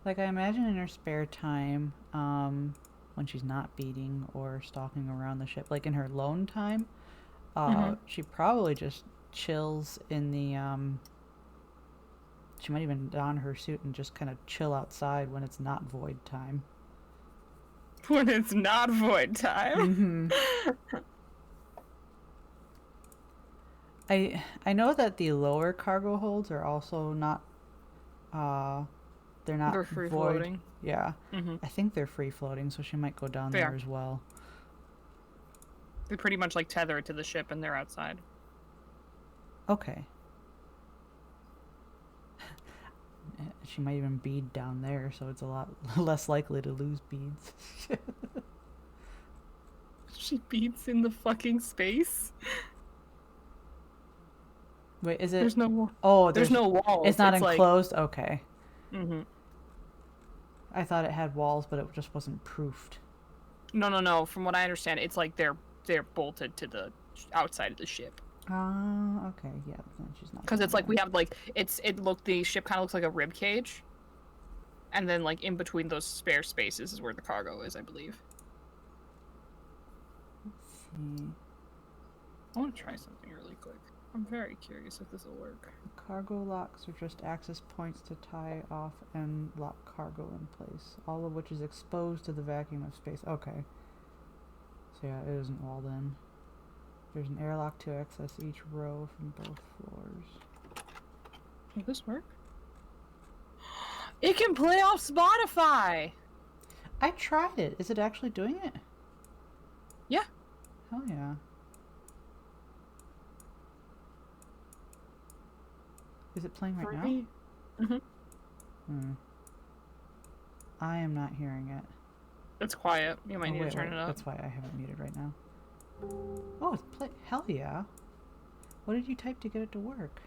Like, I imagine in her spare time, when she's not beating or stalking around the ship, like in her lone time, Mm-hmm. she probably just chills in the, she might even don her suit and just kind of chill outside when it's not void time. When it's not void time. Mm-hmm. I know that the lower cargo holds are also not, uh, they're not They're free void. floating. Yeah. Mm-hmm. I think they're free floating, so she might go down They there are. as well. They pretty much like tether it to the ship and they're outside. Okay. She might even bead down there, so it's a lot less likely to lose beads. She beats in the fucking space. Wait, is it? There's no Oh, there's there's. no It's walls. not It's like enclosed. Okay, mm-hmm. I thought it had walls, but it just wasn't proofed. No. From what I understand, it's like they're bolted to the outside of the ship. Ah, okay, yeah. Then she's not Because it's going like there. we have like the ship kind of looks like a rib cage, and then like in between those spare spaces is where the cargo is, I believe. Let's see. I want to try something really quick. I'm very curious if this will work. Cargo locks are just access points to tie off and lock cargo in place, all of which is exposed to the vacuum of space. Okay, so yeah, it isn't walled in. There's an airlock to access each row from both floors. Will this work? It can play off Spotify. I tried it. Is it actually doing it? Yeah. Hell yeah. Is it playing right For now? me. Mm-hmm. Hmm. I am not hearing it. It's quiet. You might Oh need to wait, turn wait. it up. That's why I have it muted right now. Oh, it's play. Hell yeah. What did you type to get it to work?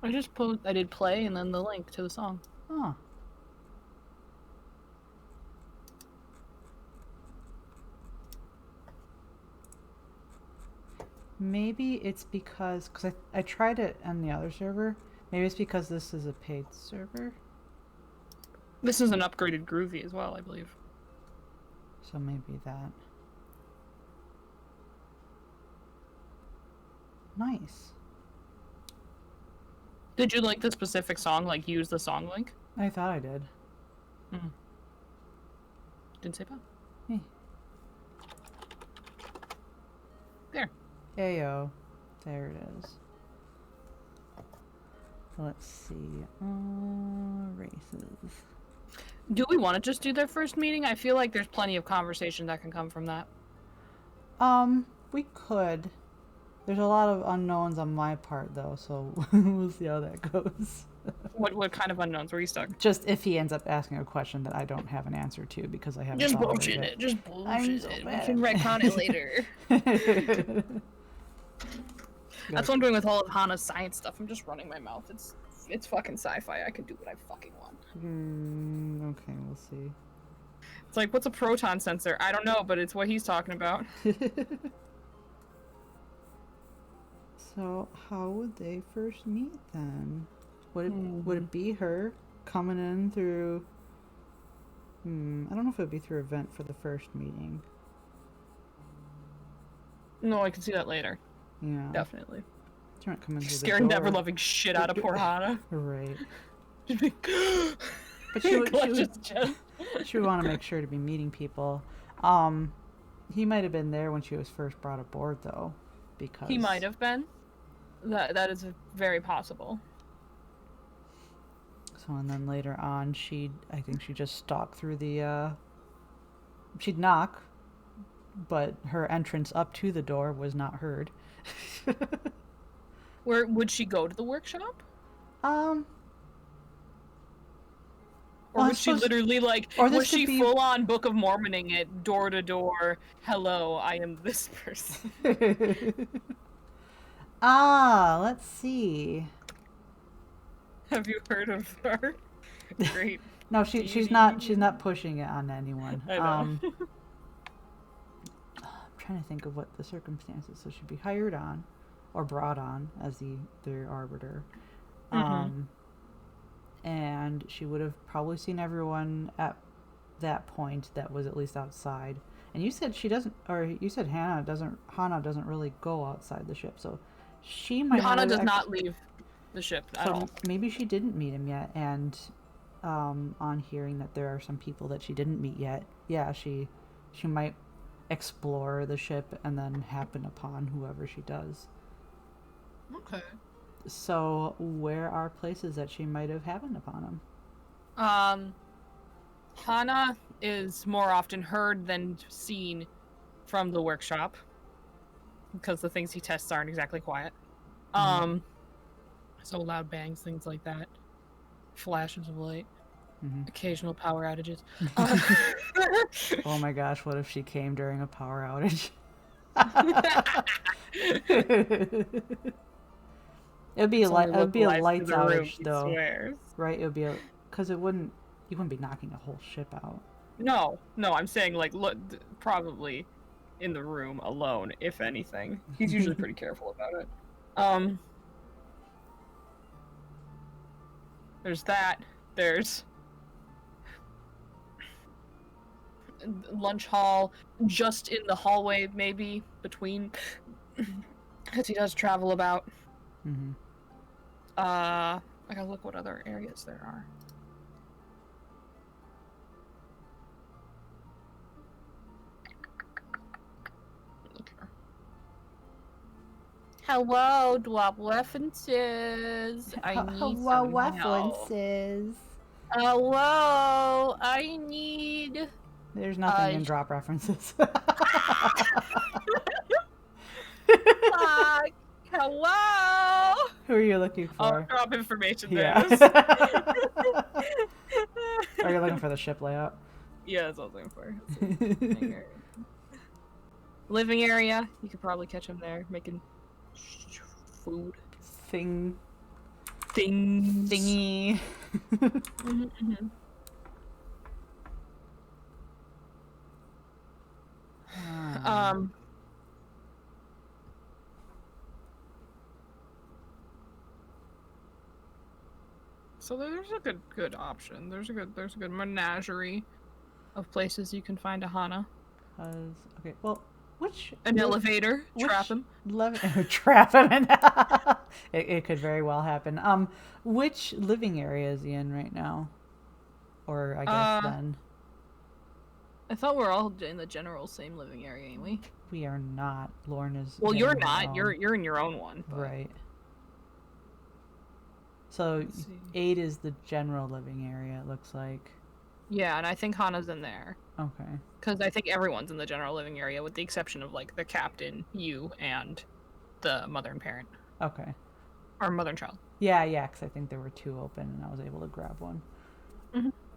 I did play and then the link to the song. Huh. Maybe it's because I tried it on the other server. Maybe it's because this is a paid server. This is an upgraded Groovy as well, I believe. So maybe that. Nice. Did you like the specific song? Like use the song link? I thought I did. Mm. Didn't say bad. Hey. There. Ayo. There it is. Let's see. Races. Do we want to just do their first meeting? I feel like there's plenty of conversation that can come from that. We could. There's a lot of unknowns on my part though, so we'll see how that goes. What kind of unknowns were you stuck? Just if he ends up asking a question that I don't have an answer to because I haven't Just thought of it bullshit yet. it. Just I'm bullshit so it. We bad can at retcon it later. that. That's what I'm doing with all of Hana's science stuff. I'm just running my mouth. It's fucking sci-fi. I can do what I fucking want. Okay, we'll see. It's like, what's a proton sensor? I don't know, but it's what he's talking about. So how would they first meet then? Would Mm-hmm. it be her coming in through? I don't know if it would be through a vent for the first meeting. No, I can see that later. Yeah, Definitely. she might come in through the Scaring never door. loving shit out of poor Hana. Right. She'd be But she would she clutch his would chest. she would want to make sure to be meeting people. He might have been there when she was first brought aboard though, He might because have been. That is very possible. so and then later on I think she just stalked through the she'd knock, but her entrance up to the door was not heard. Where would she go to the workshop? um Or well, I would she suppose literally like or this was could she be full on Book of Mormoning it door to door? Hello, I am this person. let's see. Have you heard of her? Great No, deity. she's not pushing it on anyone. I know. I'm trying to think of what the circumstances. So she'd be hired on, or brought on as the arbiter, Mm-hmm. um, and she would have probably seen everyone at that point that was at least outside. And you said she doesn't, or you said Hannah doesn't really go outside the ship, so she might not Hanna have does not leave the ship at all. maybe she didn't meet him yet, and on hearing that there are some people that she didn't meet yet, yeah, she might explore the ship and then happen upon whoever she does. Okay. So where are places that she might have happened upon him? Hanna is more often heard than seen from the workshop because the things he tests aren't exactly quiet. So loud bangs, things like that, flashes of light, occasional power outages. Oh my gosh, what if she came during a power outage? It'd be a lights outage though, right? It would be because you wouldn't be knocking a whole ship out. No, I'm saying like look, probably in the room alone, if anything. He's usually pretty careful about it. There's that. There's lunch hall, just in the hallway, maybe between, because he does travel about. I gotta look what other areas there are. Hello, Dwap references. Hello, references. Hello, I need. There's nothing in drop references. Hello. Who are you looking for? Oh, drop information there. Yeah. Are you looking for the ship layout? Yeah, that's what I was looking for. Living area. You could probably catch him there making food. Thingy. So there's a good option. There's a good menagerie of places you can find a Hanna. Okay, well, elevator? Trap him. Trap him. It could very well happen. Which living area is he in right now? Or I guess then. I thought we're all in the general same living area, ain't we? We are not. Lorne is. Well, you're not. You're in your own one. But... Right. So 8 is the general living area, it looks like. Yeah, and I think Hanna's in there. Okay. Because I think everyone's in the general living area, with the exception of like the captain, you, and the mother and parent. Okay. Or mother and child. Yeah, because I think there were 2 open, and I was able to grab one.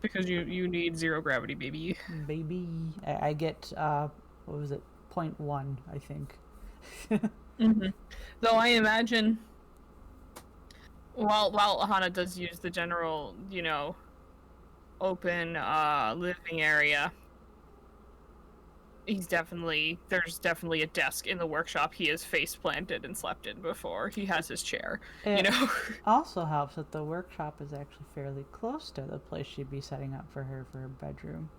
Because you need 0 gravity, baby. Baby, I get what was it? 0.1, I think. Though I imagine. While Hanna does use the general, open living area, there's definitely a desk in the workshop he has face planted and slept in before. He has his chair. It also helps that the workshop is actually fairly close to the place she'd be setting up for her bedroom.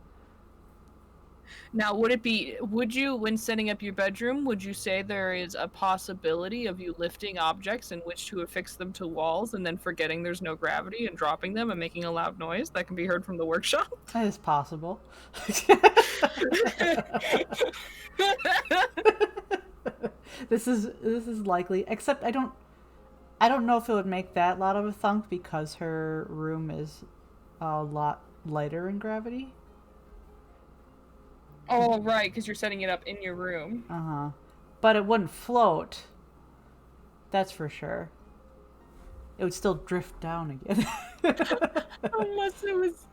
Now, would you, when setting up your bedroom, would you say there is a possibility of you lifting objects in which to affix them to walls and then forgetting there's no gravity and dropping them and making a loud noise that can be heard from the workshop? That is possible. This is likely, except I don't know if it would make that loud of a thunk because her room is a lot lighter in gravity. Oh, right, because you're setting it up in your room. But it wouldn't float. That's for sure. It would still drift down again. Unless it was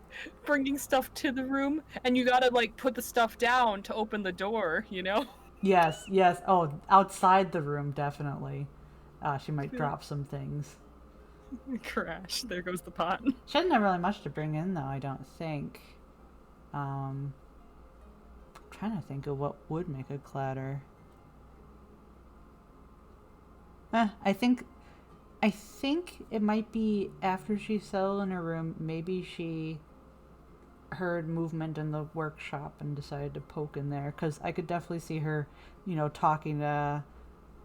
bringing stuff to the room, and you gotta, put the stuff down to open the door, Yes. Oh, outside the room, definitely. She might drop some things. Crash. There goes the pot. She doesn't have really much to bring in, though, I don't think. Trying to think of what would make a clatter. I think I think it might be after she settled in her room. Maybe she heard movement in the workshop and decided to poke in there. Because I could definitely see her, talking to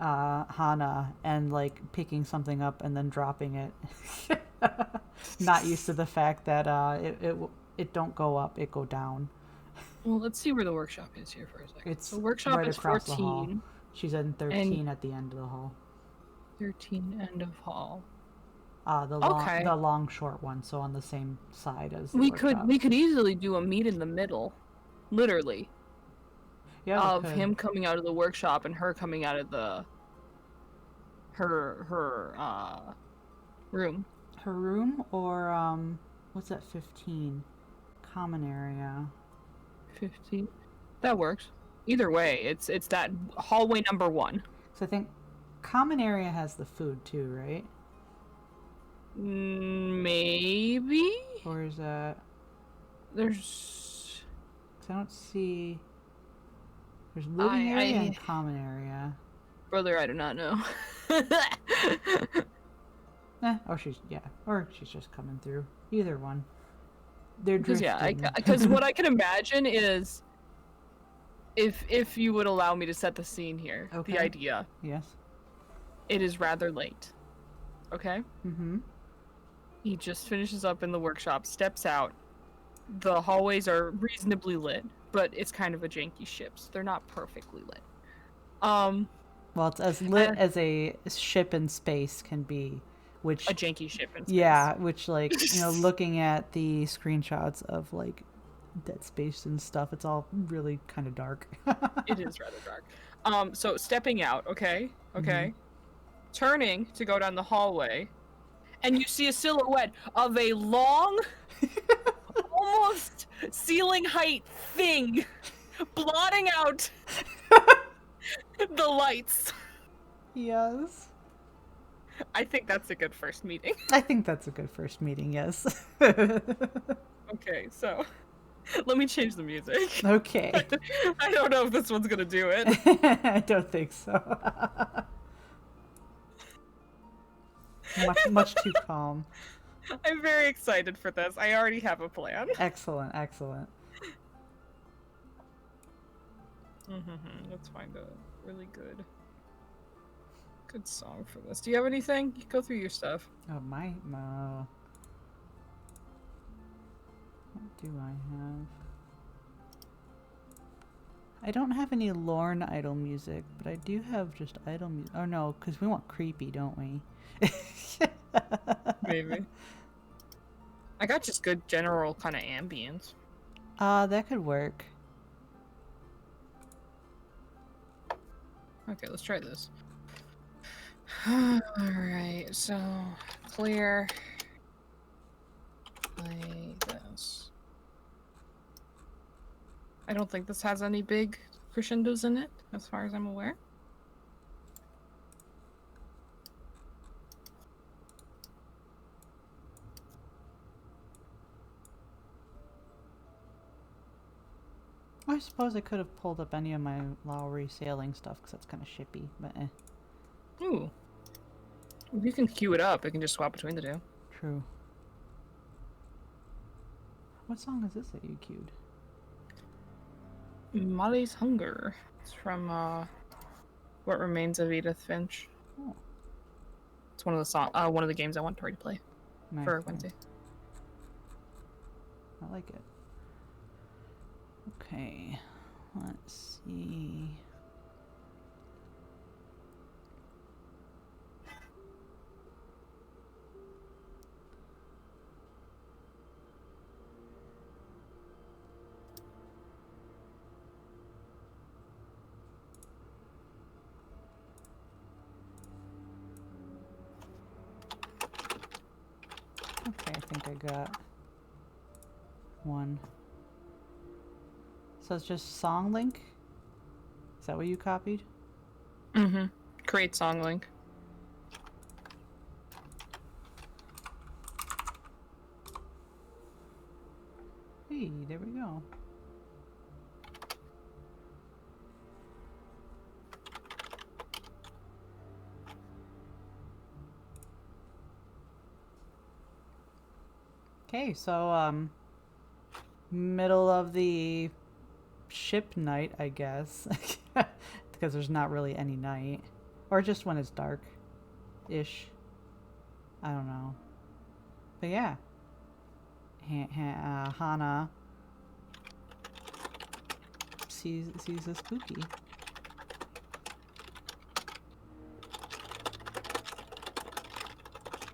Hana and like picking something up and then dropping it. Not used to the fact that it don't go up, it go down. Well, let's see where the workshop is here for a second. It's So workshop right is across the hall. 14 She's in 13 at the end of the hall. 13 end of hall. The long short one, so on the same side as the We workshop. could easily do a meet in the middle, literally. Yeah, of him coming out of the workshop and her coming out of the her room. Her room, or what's that? 15 common area. 15. That works. Either way, it's that hallway number 1. So I think common area has the food too, right? Maybe. Or is that? There's. 'Cause I don't see. There's living area and common area. Brother, I do not know. Or she's just coming through. Either one. They're drifting. Yeah, because what I can imagine is, if you would allow me to set the scene here, okay. The idea. Yes. It is rather late. Okay. Mm-hmm. He just finishes up in the workshop, steps out. The hallways are reasonably lit, but it's kind of a janky ship, so they're not perfectly lit. Well, it's as lit as a ship in space can be, which a janky ship in space. Yeah, which like looking at the screenshots of like Dead Space and stuff, it's all really kind of dark. It is rather dark. So stepping out, okay, mm-hmm. Turning to go down the hallway, and you see a silhouette of a long, almost ceiling height thing, blotting out the lights. Yes. I think that's a good first meeting. I think that's a good first meeting, yes. Okay, so let me change the music. Okay. I don't know if this one's gonna do it. I don't think so. much too calm. I'm very excited for this. I already have a plan. Excellent, excellent. Let's find a really good song for this. Do you have anything? You go through your stuff. Oh, what do I have? I don't have any Lorne idle music, but I do have just idle music. Oh no, because we want creepy, don't we? Maybe. I got just good general kind of ambience. That could work. Okay, let's try this. Alright, so clear. Play this. I don't think this has any big crescendos in it, as far as I'm aware. I suppose I could have pulled up any of my Lowry sailing stuff, because that's kind of shippy, but eh. Ooh. If you can queue it up, it can just swap between the two. True. What song is this that you queued? Molly's Hunger. It's from What Remains of Edith Finch. Oh. It's one of the one of the games I want Tori to play for Wednesday. I like it. Okay, let's see. Okay, I think I got one. So it's just song link? Is that what you copied? Mm-hmm. Create song link. Hey, there we go. Okay, so middle of the ship night, I guess, because there's not really any night, or just when it's dark-ish. I don't know, but yeah, Hannah sees a spooky.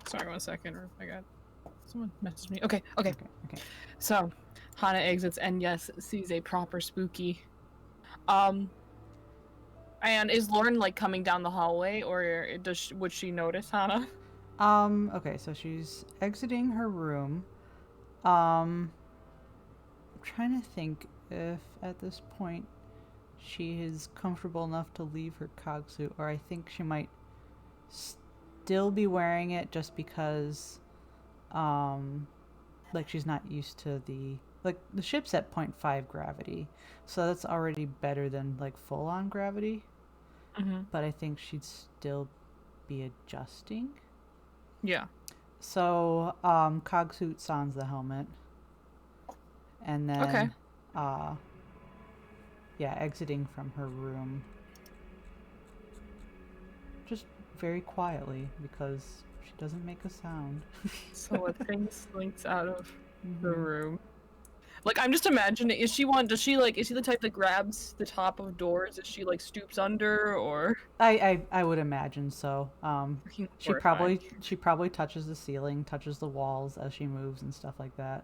Sorry, 1 second. Or I got someone messaged me. Okay. Okay. So, Hana exits and yes, sees a proper spooky. And is Lorne like coming down the hallway, or would she notice Hana? Okay, so she's exiting her room. I'm trying to think if at this point she is comfortable enough to leave her cog suit, or I think she might still be wearing it just because, like she's not used to the ship's at 0.5 gravity, so that's already better than like full on gravity. Mm-hmm. But I think she'd still be adjusting. Yeah. So, cog suit sans the helmet. And then, okay. Yeah, exiting from her room. Just very quietly, because she doesn't make a sound. So a thing slinks out of the room. Like, I'm just imagining, is she the type that grabs the top of doors? Is she, like, stoops under, or? I would imagine so. She Horrifying. probably touches the ceiling, touches the walls as she moves and stuff like that.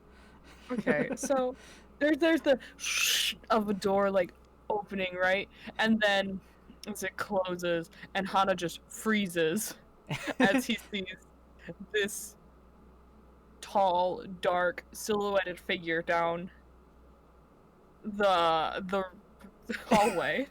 Okay, so there's the shh of a door, like, opening, right? And then as it closes, and Hana just freezes as he sees this tall, dark, silhouetted figure down the hallway.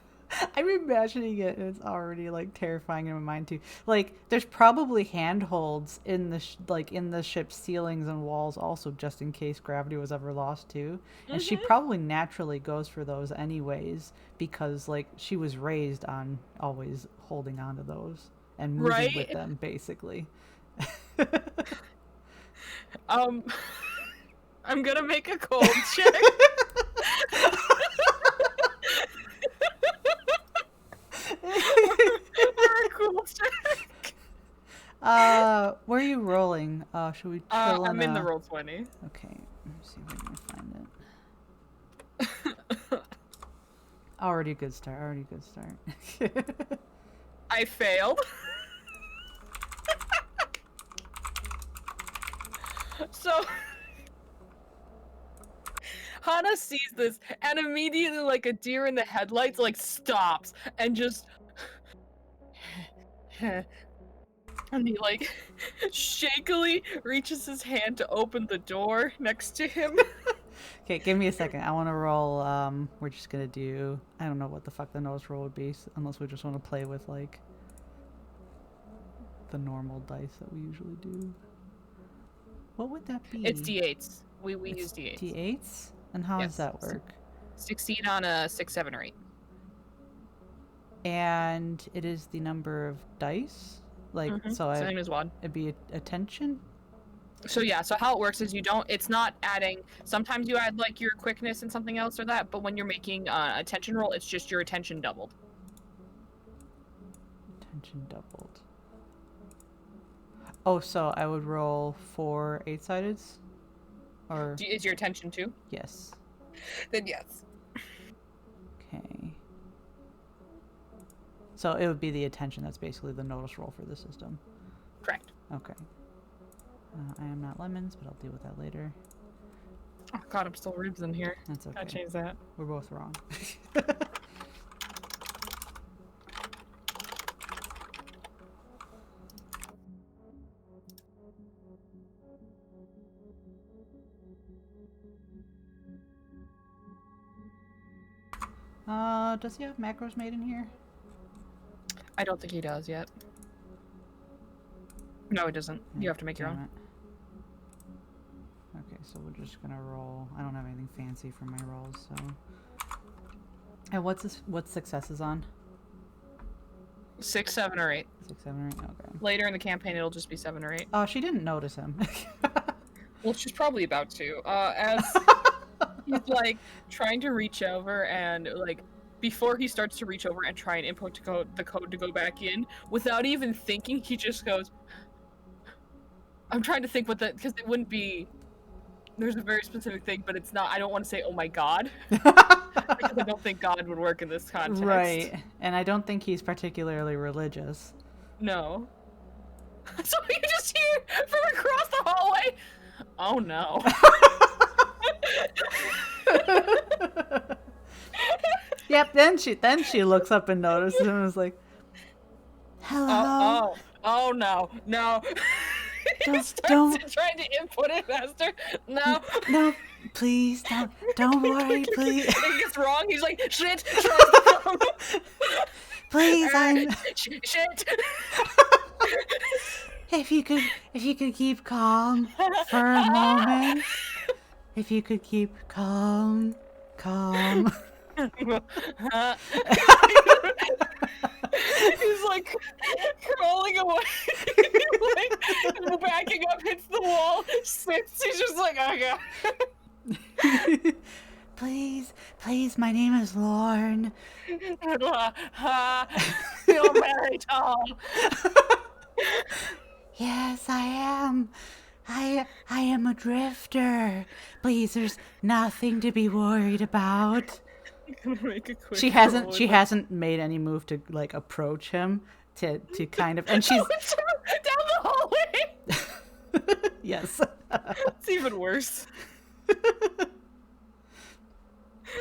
I'm imagining it, and it's already like terrifying in my mind too. Like, there's probably handholds in the in the ship's ceilings and walls, also just in case gravity was ever lost too. And she probably naturally goes for those anyways, because like she was raised on always holding on to those and moving with them, basically. I'm gonna make a cold check. Or a cool check. Where are you rolling? Should we chill I'm in the roll 20. Okay, let me see if I can find it. Already a good start. I failed. So Hana sees this and immediately, like a deer in the headlights, like stops and just and he like shakily reaches his hand to open the door next to him. Okay, give me a second. I want to roll. We're just gonna do. I don't know what the fuck the nose roll would be, unless we just want to play with like the normal dice that we usually do. What would that be? It's D8s. We use D8s. D8s? And how does that work? Succeed on a 6, 7, or 8. And it is the number of dice? Like, same as WAD. It'd be attention? So yeah, so how it works is it's not adding, sometimes you add like your quickness and something else or that, but when you're making attention roll, it's just your attention doubled. Attention doubled. Oh, so I would roll 4 8-sideds? Or is your attention 2? Yes. Then yes. Okay. So it would be the attention that's basically the notice roll for the system. Correct. Okay. I am not lemons, but I'll deal with that later. Oh god, I'm still ribs in here. That's okay. Gotta change that. We're both wrong. Does he have macros made in here? I don't think he does yet. No, it doesn't. You have to make your own. Okay, so we're just gonna roll. I don't have anything fancy for my rolls, so. And what's successes on? 6, 7, or 8. 6, 7, or 8. Okay. Later in the campaign, it'll just be 7 or 8. Oh, she didn't notice him. Well, she's probably about to. As he's like trying to reach over and like before he starts to reach over and try and input the code to go back in, without even thinking, he just goes, I'm trying to think what the because it wouldn't be there's a very specific thing, but it's not I don't want to say, oh my god, because I don't think God would work in this context. Right. And I don't think he's particularly religious. No. So you just hear from across the hallway, oh no. Yep, then she looks up and notices him and is like, hello. Oh no, no. He starts trying to input it faster. No, please don't worry, please. He gets wrong. He's like, shit, please, I'm shit. If you could keep calm for a moment. If you could keep calm. He's like crawling away, like backing up, hits the wall, sits. He's just like, oh god. Please, my name is Lorne. You're very tall. Yes, I am. I am a drifter. Please, there's nothing to be worried about. Make a quick She hasn't made any move to like approach him to kind of, and she's down the hallway. Yes. It's even worse.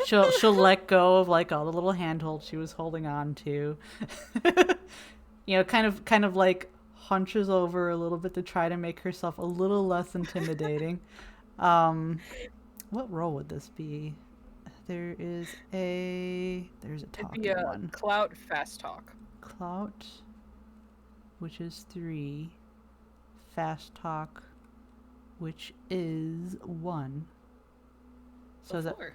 She'll let go of like all the little handholds she was holding on to. You know, kind of like hunches over a little bit to try to make herself a little less intimidating. What role would this be? There's a talking one. Clout fast talk. Clout, which is 3. Fast talk, which is 1. So Oh, that 4.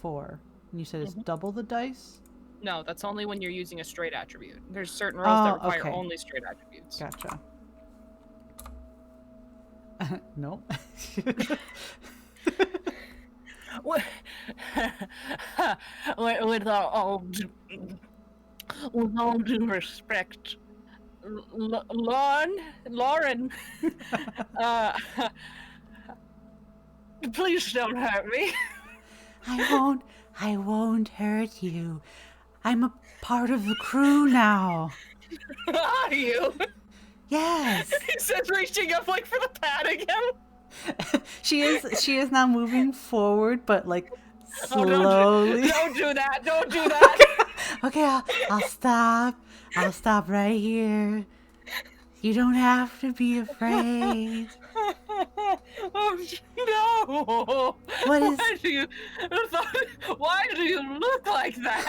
4. And you said it's double the dice? No, that's only when you're using a straight attribute. There's certain roles that require okay. only straight attributes. Gotcha. Nope. With all due respect, Lauren, please don't hurt me. I won't hurt you. I'm a part of the crew now. Are you? Yes. He says, reaching up like for the padding him. She is now moving forward, but like slowly. Oh, don't do that. Don't do that. Okay, I'll stop. I'll stop right here. You don't have to be afraid. Oh no! What is? Why do you look like that?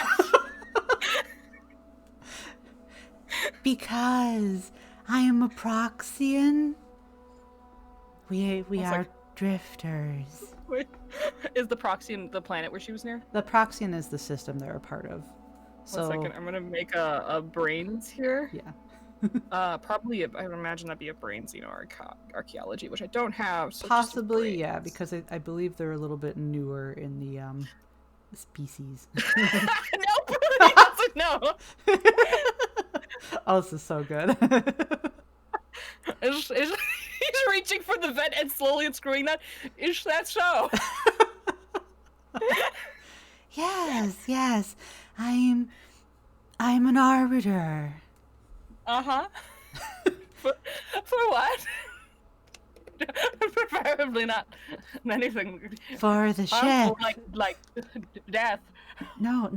Because I am a Proxian. We are like... drifters. Wait, is the Proxian the planet where she was near? The Proxian is the system they're a part of. So 1 second, I'm gonna make a brains here. Yeah. Probably, I would imagine that'd be a brains, archaeology, which I don't have. So possibly, yeah, because I believe they're a little bit newer in the species. Nope, he doesn't know. Oh, this is so good. He's reaching for the vent and slowly unscrewing that. Is that so? Yes. I'm an arbiter. Uh-huh. For what? Preferably not anything. For the ship. Harmful, like death. No.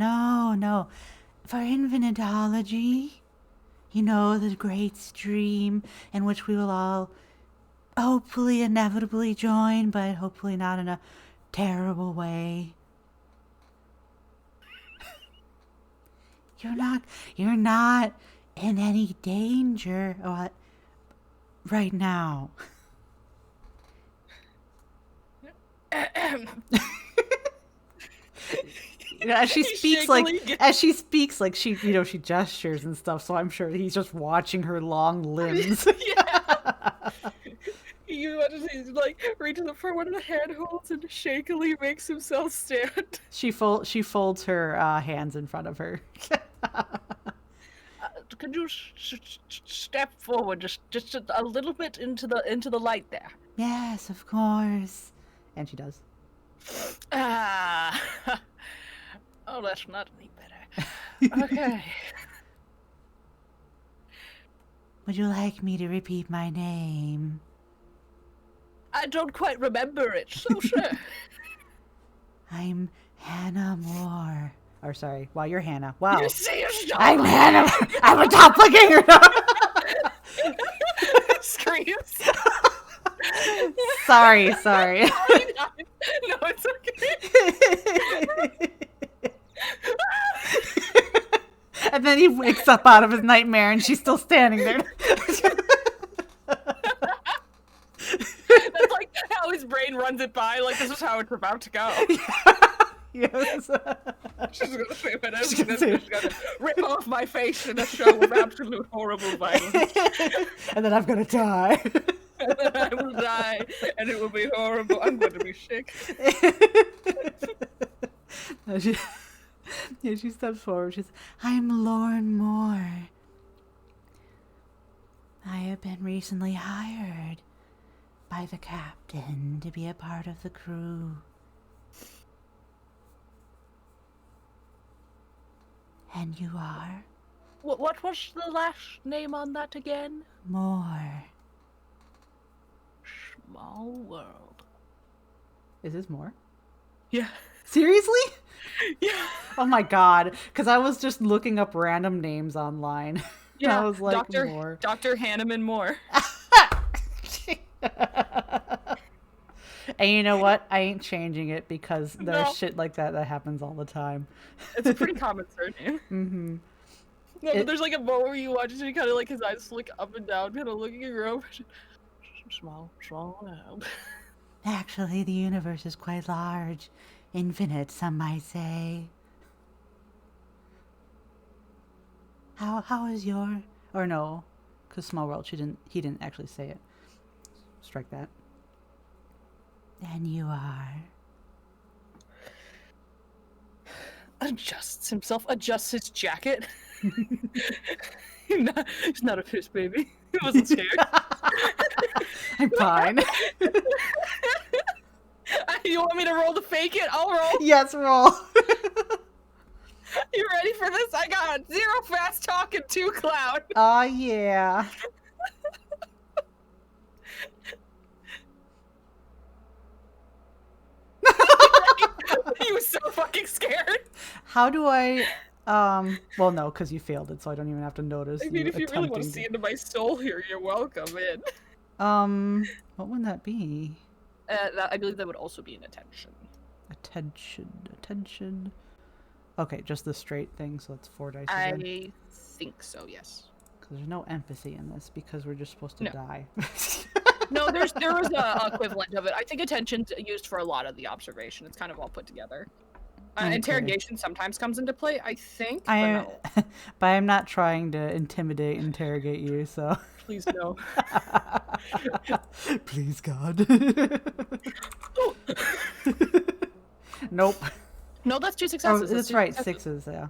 For infinitology. You know, the great stream in which we will all hopefully inevitably join, but hopefully not in a terrible way. You're not in any danger right now. As she speaks like she she gestures and stuff, so I'm sure he's just watching her long limbs. Yeah. You imagine he's like reaches up for one of the handholds and shakily makes himself stand. She folds her hands in front of her. Could you step forward just a little bit into the light there? Yes, of course. And she does. Ah. Oh, that's not any better. Okay. Would you like me to repeat my name? I don't quite remember it, so sure. I'm Hannah Moore. Or sorry, wow, you're Hannah. Wow. You see, I'm Hannah. I'm a doppelganger. Screams. Sorry. No, it's okay. And then he wakes up out of his nightmare and she's still standing there. That's like how his brain runs it by, like this is how it's about to go. Yes. She's gonna say whatever. She's She's gonna gonna rip off my face in a show of absolute horrible violence. And then I'm gonna die. And then I will die, and it will be horrible. I'm going to be sick. No, she steps forward. She's, I'm Lorne Moore. I have been recently hired by the captain to be a part of the crew. And you are? What was the last name on that again? Moore. Small world. Is this more? Yeah. Seriously? Yeah. Oh my god. Because I was just looking up random names online. Yeah. I was like, Dr. Moore. Dr. Hanneman Moore. And you know what? I ain't changing it because there's No. shit like that happens all the time. It's a pretty common surname. Mm-hmm. No, but there's like a moment where you watch it and kind of like his eyes flick up and down, kind of looking around. Small world. Actually, the universe is quite large. Infinite, some might say. How is your... Or no, because Small World, he didn't actually say it. Strike that. And you are... Adjusts his jacket. He's not a piss baby. He wasn't scared. I'm fine. You want me to roll to fake it? I'll roll. Yes, roll. You ready for this? I got 0 fast talk and 2 cloud. Oh, yeah. He was so fucking scared. How do I... well, no, because you failed it, so I don't even have to notice. I mean, if you really want to attempting see into my soul here, you're welcome in. What would that be? I believe that would also be an attention. Attention. Okay, just the straight thing, so that's 4 dice again. I think so, yes. Because there's no empathy in this, because we're just supposed to die. No, there was a equivalent of it. I think attention's used for a lot of the observation. It's kind of all put together. Okay. Interrogation sometimes comes into play, I think. But I'm not trying to interrogate you, so. Please no. Please, God. Nope. No, that's 2 successes. Oh, that's right, 6s, yeah.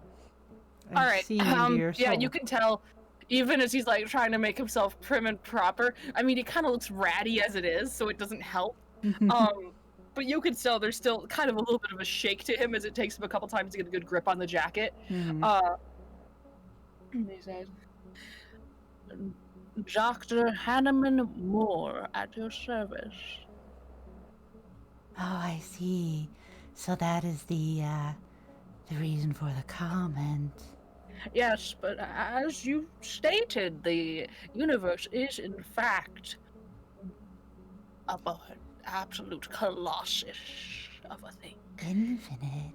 All right. Your yeah, soul. you can tell, even as he's like trying to make himself prim and proper. I mean, he kind of looks ratty as it is, so it doesn't help. But you can tell there's still kind of a little bit of a shake to him as it takes him a couple times to get a good grip on the jacket. Mm-hmm. He says, Dr. Hanneman Moore at your service. Oh, I see. So that is the reason for the comment. Yes, but as you stated, the universe is in fact an absolute colossus of a thing. Infinite.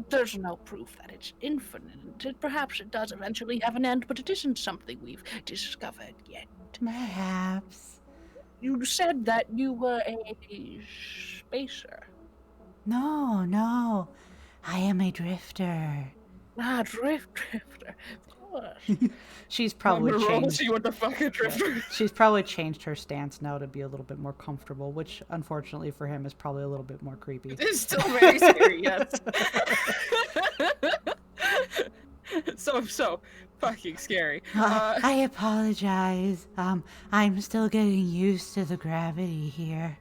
There's no proof that it's infinite. Perhaps it does eventually have an end, but it isn't something we've discovered yet. Perhaps. You said that you were a spacer. No. I am a drifter. Drifter. course. She's I'm probably gonna roll to changed. see what the fuck a drifter. She's probably changed her stance now to be a little bit more comfortable, which unfortunately for him is probably a little bit more creepy. It's still very scary, yes. so fucking scary. I apologize. I'm still getting used to the gravity here.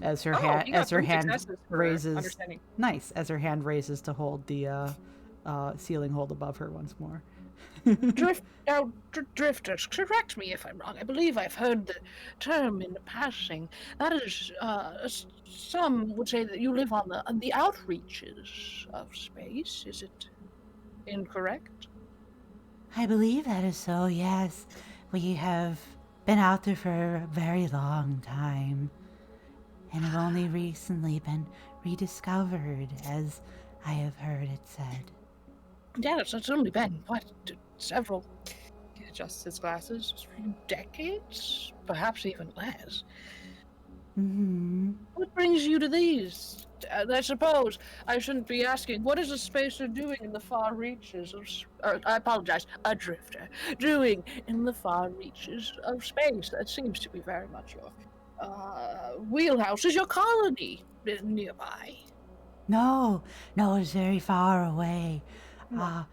As her You got 3 hand successes for raises, understanding. nice. As her hand raises to hold the ceiling hold above her once more. Drifters, correct me if I'm wrong. I believe I've heard the term in passing. That is, some would say that you live on the outreaches of space. Is it incorrect? I believe that is so. Yes, we have been out there for a very long time, and have only recently been rediscovered, as I have heard it said. Yes, it's only been, several, He adjusts his glasses. decades? Perhaps even less. Mm-hmm. What brings you to these? I suppose I shouldn't be asking, what is a spacer doing in the far reaches of... I apologize, a drifter. Doing in the far reaches of space? That seems to be very much your wheelhouse. Is your colony nearby? No, it's very far away. I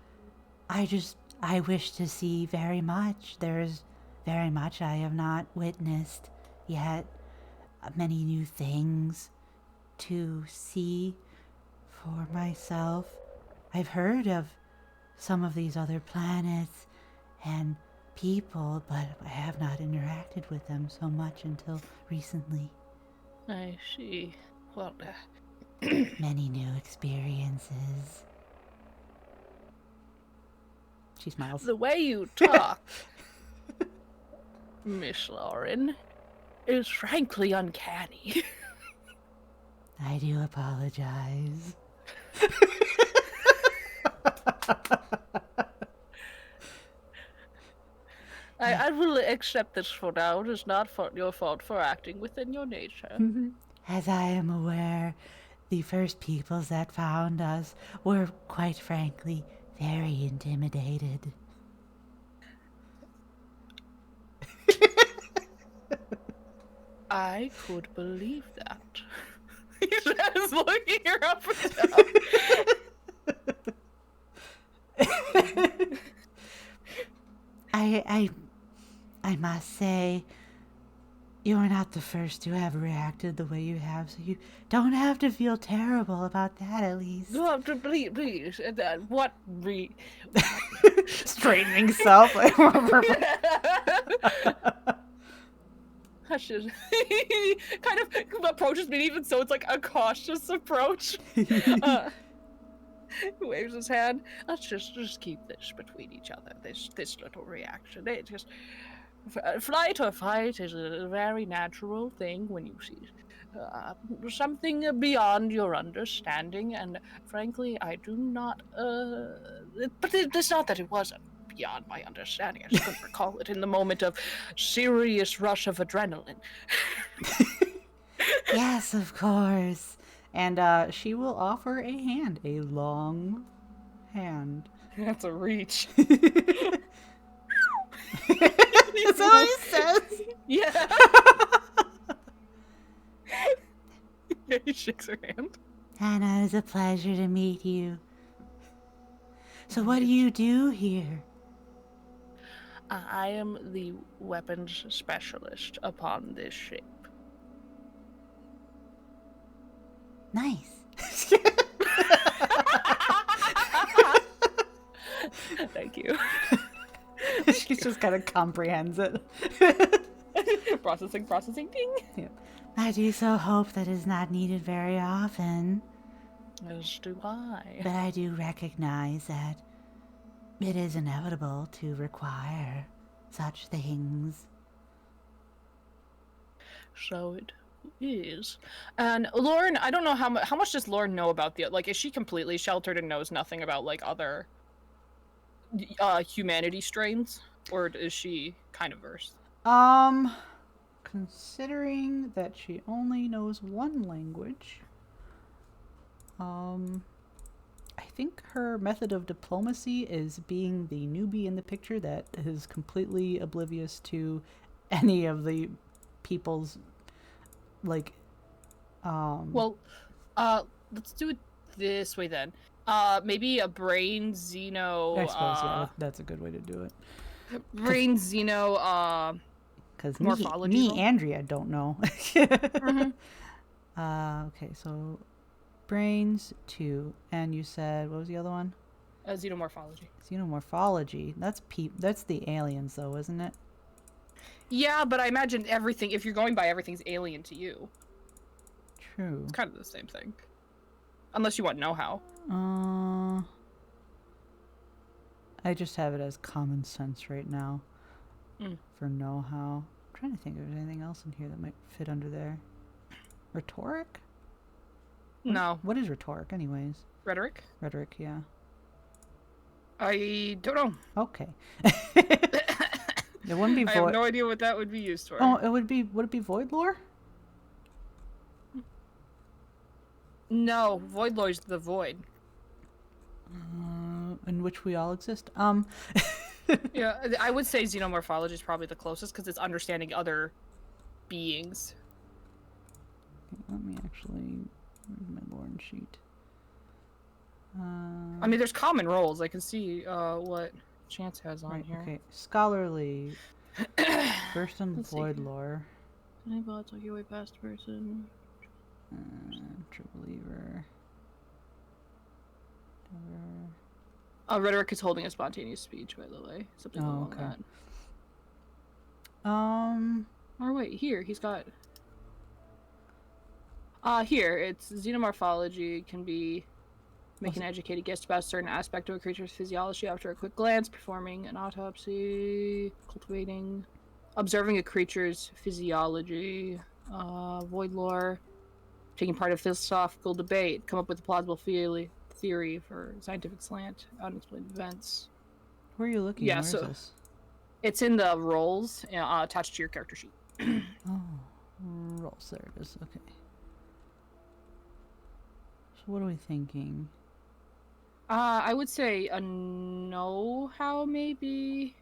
wish to see very much. There's very much I have not witnessed yet. Many new things to see for myself. I've heard of some of these other planets and people, but I have not interacted with them so much until recently. I see. Well, Many new experiences. She smiles. the way you talk, Miss Lauren, is frankly uncanny. I do apologize. I will accept this for now. It is not your fault for acting within your nature. As I am aware, the first peoples that found us were, quite frankly, very intimidated. I could believe that. He's just looking her up and down. I must say, you're not the first to have reacted the way you have, so you don't have to feel terrible about that, at least. No, please. What Straightening self. That's just he kind of approaches me, even so it's like a cautious approach. He waves his hand. Let's just keep this between each other. This little reaction. It just flight or fight is a very natural thing when you see something beyond your understanding. And frankly, I do not. But it's not that it wasn't beyond my understanding. I just couldn't recall it in the moment of serious rush of adrenaline. Yes, of course. And she will offer a hand, a long hand. That's a reach. That's what he says. Yeah. Yeah, he shakes her hand. Hannah, it's a pleasure to meet you. So what do you do here? I am the weapons specialist upon this ship. Nice. Thank you. She just kind of comprehends it. Processing, ding. Yeah. I do so hope that is not needed very often. As do I. But I do recognize that it is inevitable to require such things. So it is. And Lorne, I don't know how much does Lorne know about like, is she completely sheltered and knows nothing about like other humanity strains, or is she kind of versed? Considering that she only knows one language, I think her method of diplomacy is being the newbie in the picture that is completely oblivious to any of the people's, like, Well, let's do it this way then. Maybe a brain Xeno. I suppose, yeah, that's a good way to do it. Brain Xeno. Because Morphology me, roll? Andrea, don't know. Mhm. Okay, so brains 2, and you said what was the other one? Xenomorphology. Xenomorphology. That's the aliens, though, isn't it? Yeah, but I imagine everything. If you're going by everything's alien to you, True. it's kind of the same thing. Unless you want know-how. I just have it as common sense right now for know-how. I'm trying to think if there's anything else in here that might fit under there. Rhetoric? No. What is rhetoric, anyways? Rhetoric? Rhetoric, yeah. I don't know. Okay. It wouldn't be I have no idea what that would be used for. Oh, would it be void lore? No, void lore is the void. In which we all exist. Yeah, I would say xenomorphology is probably the closest because it's understanding other beings. Let me actually. Where's my lorne sheet? I mean, there's common roles. I can see what Chance has on Right, here. okay. Scholarly. First in Let's see. void lore. Any bots like your way past person? True believer. Rhetoric is holding a spontaneous speech, by the way. Something along that. Or wait, here, he's got... here, it's xenomorphology can be make an educated guess about a certain aspect of a creature's physiology after a quick glance, performing an autopsy, cultivating, observing a creature's physiology, void lore, taking part in philosophical debate, come up with a plausible theory for scientific slant, unexplained events. Where are you looking? Yeah, Where is so this? it's in the roles attached to your character sheet. Oh, rolls. There it is. Okay. So what are we thinking? I would say a know-how, maybe.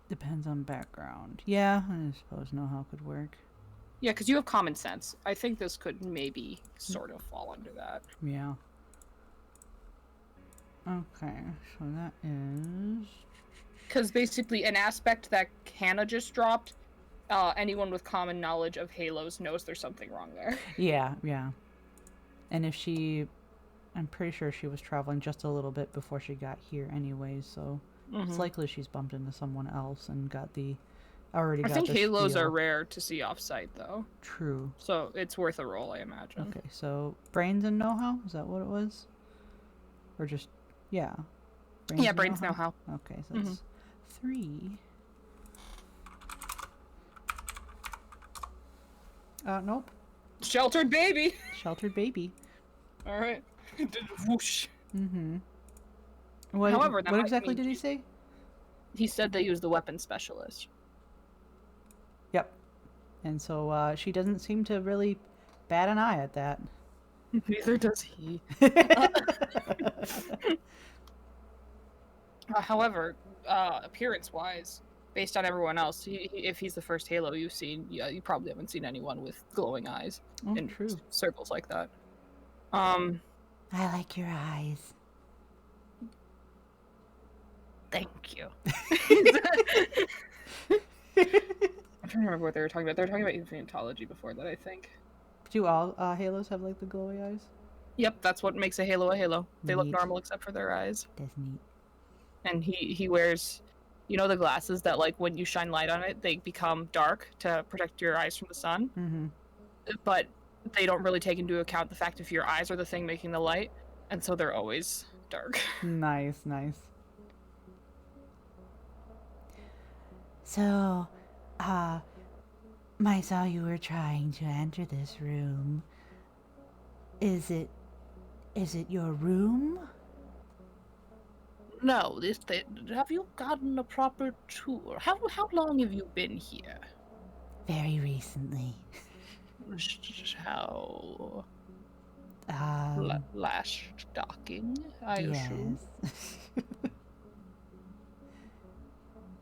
Depends on background. Yeah, I suppose know-how could work. Yeah, because you have common sense. I think this could maybe sort of fall under that. Yeah. Okay, so that is... Because basically, an aspect that Hannah just dropped, anyone with common knowledge of halos knows there's something wrong there. Yeah, yeah. And if she... I'm pretty sure she was traveling just a little bit before she got here anyways, so... It's likely she's bumped into someone else and got the... I think halos are rare to see off-site, though. True. So it's worth a roll, I imagine. Okay, so brains and know-how? Is that what it was? Or just... Yeah. Brains know-how. Okay, so that's 3. Nope. Sheltered baby! Sheltered baby. Alright. Whoosh. Mm-hmm. However, that what might exactly mean did he say? He said that he was the weapons specialist. Yep. And so she doesn't seem to really bat an eye at that. Neither does he. However, appearance-wise, based on everyone else, if he's the first Halo you've seen, you probably haven't seen anyone with glowing eyes in True. circles like that. I like your eyes. Thank you. I'm trying to remember what they were talking about. They were talking about infinitology before that, I think. Do all Halos have like the glowy eyes? Yep, that's what makes a Halo a Halo. They look Neat. normal except for their eyes. That's neat. And he wears, you know, the glasses that, like, when you shine light on it, they become dark to protect your eyes from the sun. Mm-hmm. But they don't really take into account the fact if your eyes are the thing making the light, and so they're always dark. Nice, nice. So, I saw you were trying to enter this room. Is it your room? No, have you gotten a proper tour? How long have you been here? Very recently. How? Last docking, I assume. Yes.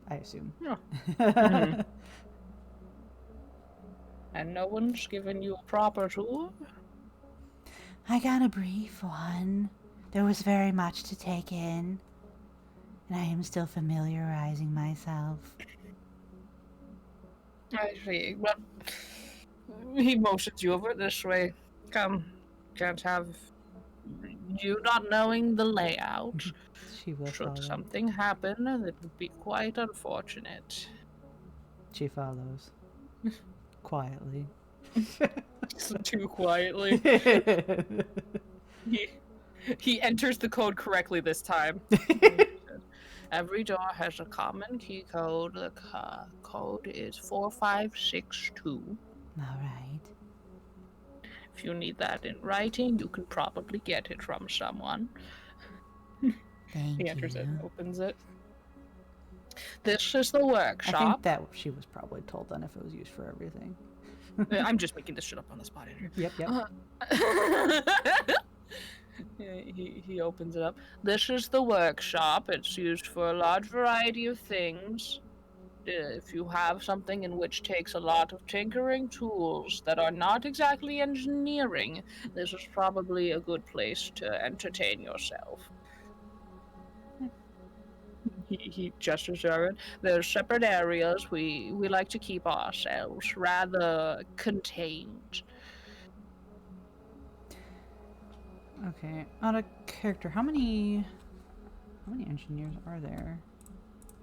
I assume. Yeah. Mhm. And no one's given you a proper tour? I got a brief one. There was very much to take in, and I am still familiarizing myself. I see. Well, he motions you over this way. Come. Can't have you not knowing the layout. She will Should follow. something happen, that would be quite unfortunate. She follows. Quietly. Too quietly. He enters the code correctly this time. Every door has a common key code. The code is 4562. All right. If you need that in writing, you can probably get it from someone. Thank He enters it, you. opens it. This is the I workshop. think that she was probably told then if it was used for everything. I'm just making this shit up on the spot, Andrew. Yep, yep. He opens it up. This is the workshop. It's used for a large variety of things. If you have something in which takes a lot of tinkering tools that are not exactly engineering, this is probably a good place to entertain yourself. He gestures to everyone. There's separate areas. We like to keep ourselves rather contained. Okay. On a character, how many engineers are there?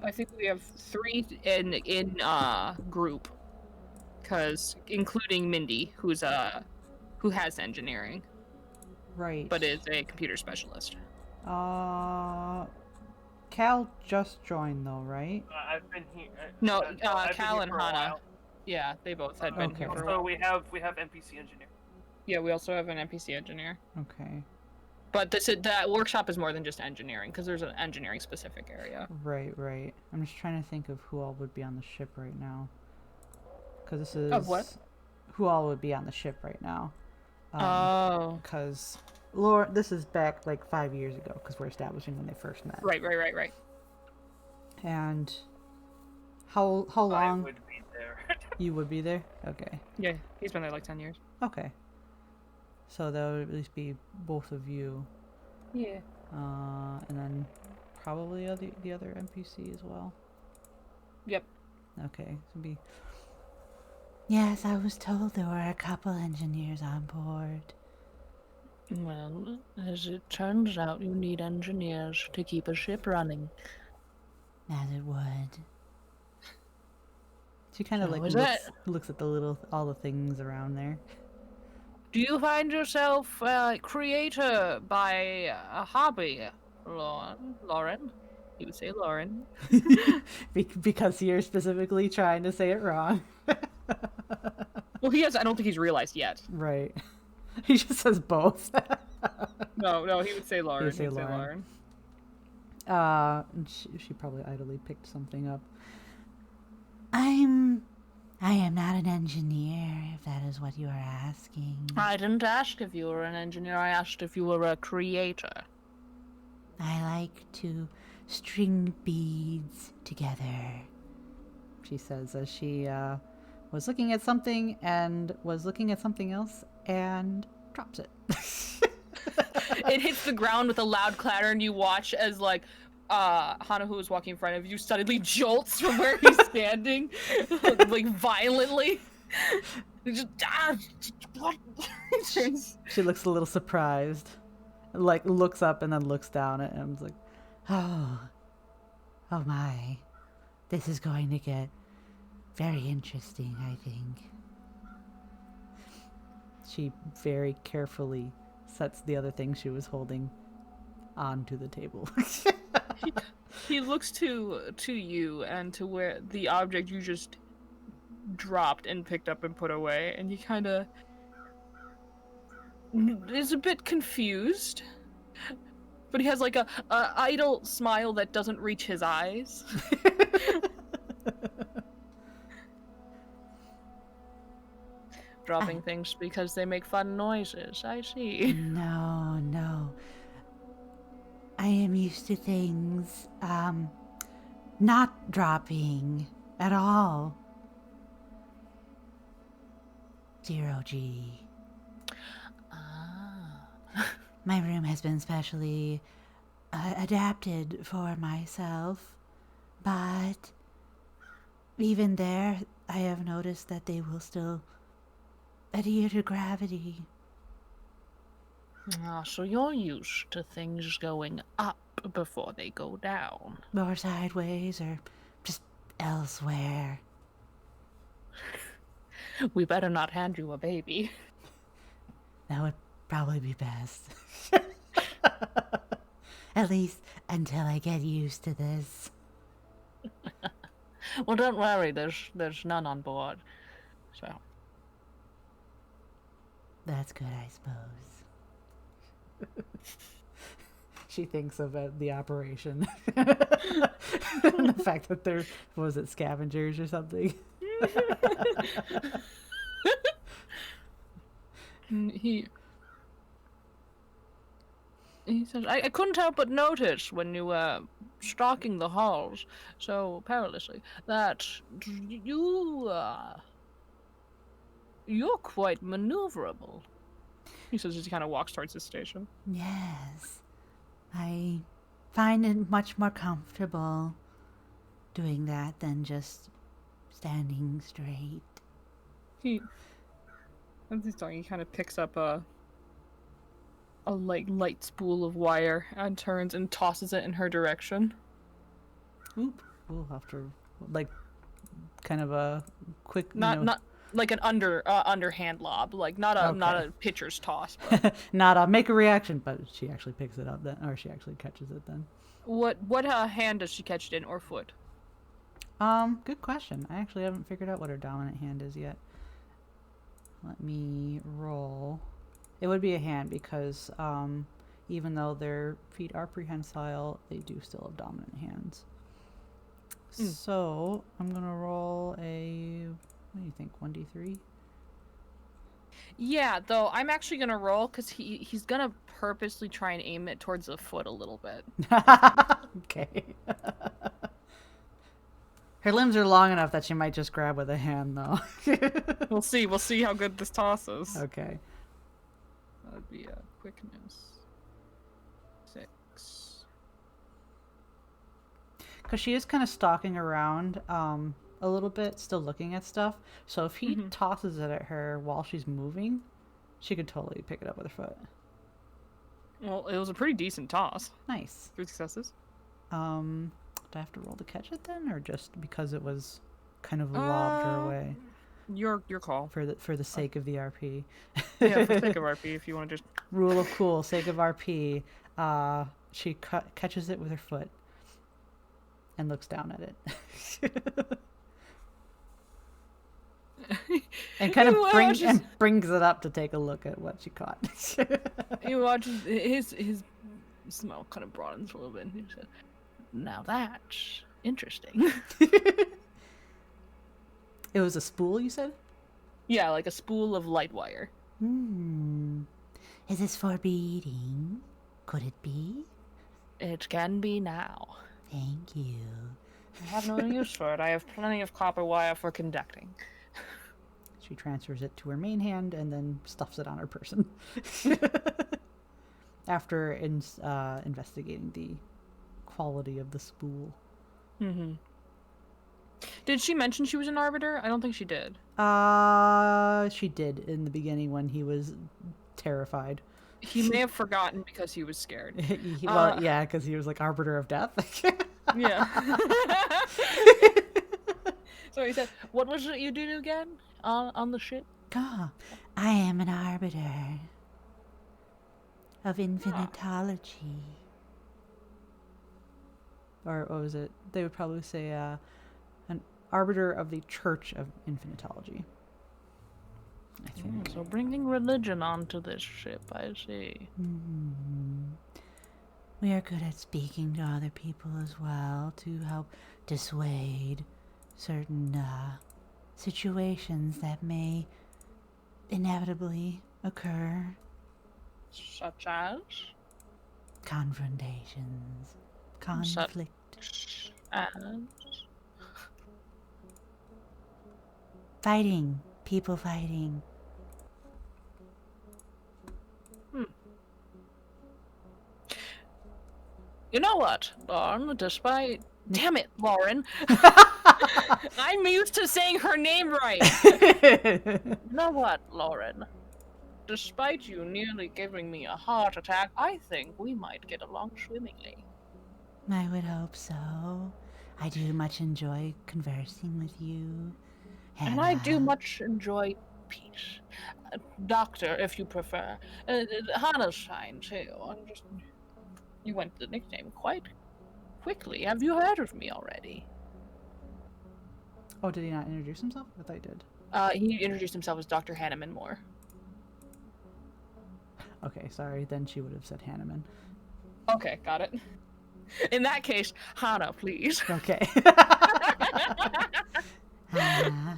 I think we have 3 in group, because including Mindy, who has engineering, Right. but is a computer specialist. Cal just joined though, right? I've been here. No, I've been Cal here and for a Hanna. while. Yeah, they both had been Okay. here for a So while. we have NPC engineer. Yeah, we also have an NPC engineer. Okay. But that workshop is more than just engineering, because there's an engineering specific area. Right, right. I'm just trying to think of who all would be on the ship right now. Because this is... Of what? Who all would be on the ship right now. Oh. Because... this is back like 5 years ago, because we're establishing when they first met. Right. And... How I long... would be there. You would be there? Okay. Yeah, he's been there like 10 years. Okay. So that would at least be both of you. Yeah. And then probably the other NPC as well. Yep. Okay, so be... Yes, I was told there were a couple engineers on board. Well, as it turns out, you need engineers to keep a ship running. As it would. She kind of So like is looks at all the things around there. Do you find yourself a creator by a hobby, Lauren? He would say Lauren. Because you're specifically trying to say it wrong. Well, I don't think he's realized yet. Right. He just says both. No, he would say Lauren. He'd say He'd say Lauren. And she probably idly picked something up. I am not an engineer, if that is what you are asking. I didn't ask if you were an engineer, I asked if you were a creator. I like to string beads together. She says as she was looking at something and was looking at something else and drops it. It hits the ground with a loud clatter, and you watch as Hanna, who is walking in front of you, suddenly jolts from where he's standing, like violently. Just what? She looks a little surprised, like looks up and then looks down at him. Like, Oh my. This is going to get very interesting, I think. she very carefully sets the other thing she was holding onto the table. He looks to you and to where the object you just dropped and picked up and put away, and he kind of is a bit confused, but he has like a idle smile that doesn't reach his eyes. dropping things because they make fun noises. I see. No, no. I am used to things, not dropping at all. 0G. Ah. My room has been specially adapted for myself, but even there, I have noticed that they will still adhere to gravity. Ah, so you're used to things going up before they go down. Or sideways, or just elsewhere. We better not hand you a baby. That would probably be best. At least until I get used to this. Well, don't worry, there's none on board. So, That's good, I suppose. She thinks of the operation. And the fact that they're, what was it, scavengers or something? and he says, I couldn't help but notice when you were stalking the halls so perilously that you're quite maneuverable. He says as he kind of walks towards his station. Yes. I find it much more comfortable doing that than just standing straight. As he's talking, he kind of picks up a light spool of wire and turns and tosses it in her direction. Oop. We'll have to, like, kind of a quick, Not like an underhand lob, like not a pitcher's toss. But not a make a reaction, but she actually picks it up then, or she actually catches it then. what hand does she catch it in, or foot? Good question. I actually haven't figured out what her dominant hand is yet. Let me roll. It would be a hand because, even though their feet are prehensile, they do still have dominant hands. So, I'm gonna roll a, what do you think, 1d3? Yeah, though I'm actually gonna roll because he's gonna purposely try and aim it towards the foot a little bit. Okay. Her limbs are long enough that she might just grab with a hand, though. We'll see how good this tosses. Okay. That would be a quickness 6. Because she is kind of stalking around a little bit, still looking at stuff. So if he tosses it at her while she's moving, she could totally pick it up with her foot. Well, it was a pretty decent toss. Nice. 3 successes. Do I have to roll to catch it then, or just because it was kind of lobbed her away Your call. for the sake of the RP? Yeah, for the sake of RP, if you want to just. Rule of cool, sake of RP. She catches it with her foot and looks down at it. And kind of brings it up to take a look at what she caught. He watches his smile kind of broadens a little bit. And he says, "Now that's interesting." It was a spool, you said? Yeah, like a spool of light wire. Is this for beading? Could it be? It can be now. Thank you. I have no use for it. I have plenty of copper wire for conducting. She transfers it to her main hand and then stuffs it on her person. After investigating the quality of the spool. Mm-hmm. Did she mention she was an arbiter? I don't think she did. She did in the beginning when he was terrified. He may have forgotten because he was scared. Well, yeah, because he was like arbiter of death. Yeah. So he said, "What was it you did again on the ship?" Oh, I am an arbiter of infinitology. Or what was it? They would probably say an arbiter of the Church of Infinitology. I think. So bringing religion onto this ship, I see. We are good at speaking to other people as well to help dissuade certain situations that may inevitably occur. Such as? Confrontations. Conflict. And Fighting. People fighting. you know what, Lorne? Despite damn it, Lauren. I'm used to saying her name right. You know what, Lauren? Despite you nearly giving me a heart attack, I think we might get along swimmingly. I would hope so. I do much enjoy conversing with you. And I do Hannah. much enjoy peace. Doctor, if you prefer. Hanna's fine too. You went the nickname quite quickly. Have you heard of me already? Oh, did he not introduce himself? I thought he did. He introduced himself as Dr. Hanneman Moore. Okay, sorry. Then she would have said Hanneman. Okay, got it. In that case, Hanna, please. Okay. Hannah.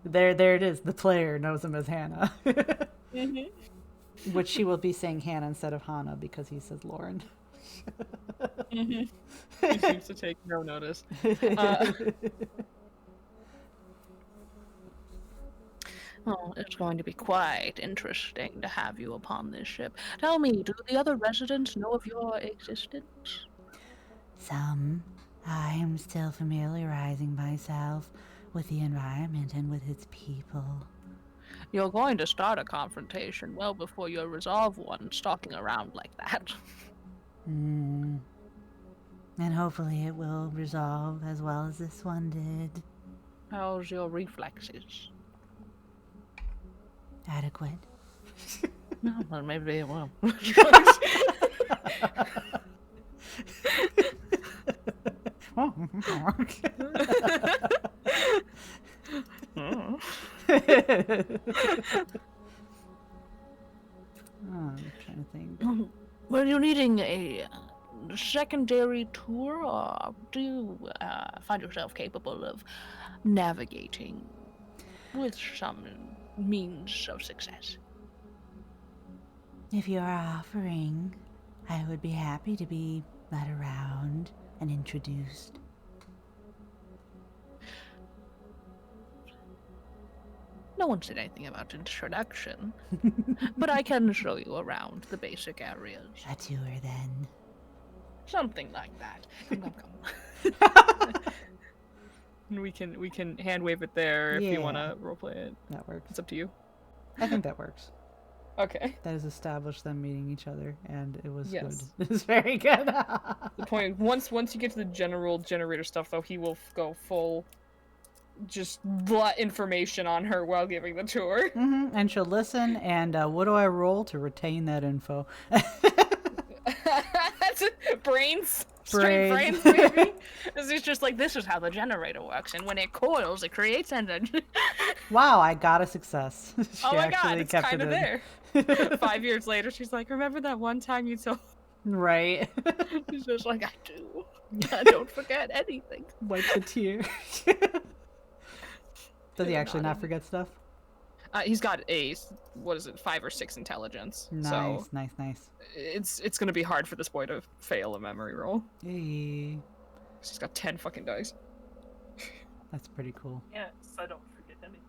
There it is. The player knows him as Hannah. Mm-hmm. Which she will be saying Hannah instead of Hannah because he says Lauren. Mm-hmm. He seems to take no notice. Oh, it's going to be quite interesting to have you upon this ship. Tell me, do the other residents know of your existence? Some. I am still familiarizing myself with the environment and with its people. You're going to start a confrontation well before you resolve one, stalking around like that. And hopefully it will resolve as well as this one did. How's your reflexes? Adequate. No, well, maybe it will. I'm trying to think. Were you needing a secondary tour, or do you find yourself capable of navigating with some means of success? If you are offering, I would be happy to be led around and introduced. No one said anything about introduction, but I can show you around the basic areas. A tour then. Something like that. Come. We can hand wave it there if you want Yeah. to roleplay it. That works. It's up to you. I think that works. Okay. That has established them meeting each other, and it was Yes. good. It was very good. The point once you get to the general generator stuff, though, he will go full, just blunt information on her while giving the tour. And she'll listen, and what do I roll to retain that info? That's it. Brains. Straight Brains. brains, baby. It's just like, this is how the generator works, and when it coils, it creates energy. Wow, I got a success. She Oh my god, actually it's kept kind of it in. there. 5 years later, she's like, remember that one time you told... Right. He's just like, I do. I don't forget anything. Wipe the tear. Does he actually not forget stuff? He's got a, 5 or 6 intelligence. Nice, So nice. it's gonna be hard for this boy to fail a memory roll. Hey, He's got 10 fucking dice. that's pretty cool. Yes, I don't forget anything.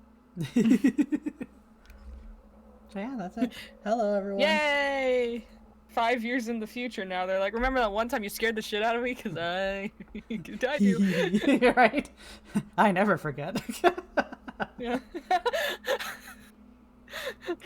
So yeah, that's it. Hello, everyone. Yay! 5 years in the future now, they're like, remember that one time you scared the shit out of me? Because I do. Right? I never forget. Yeah.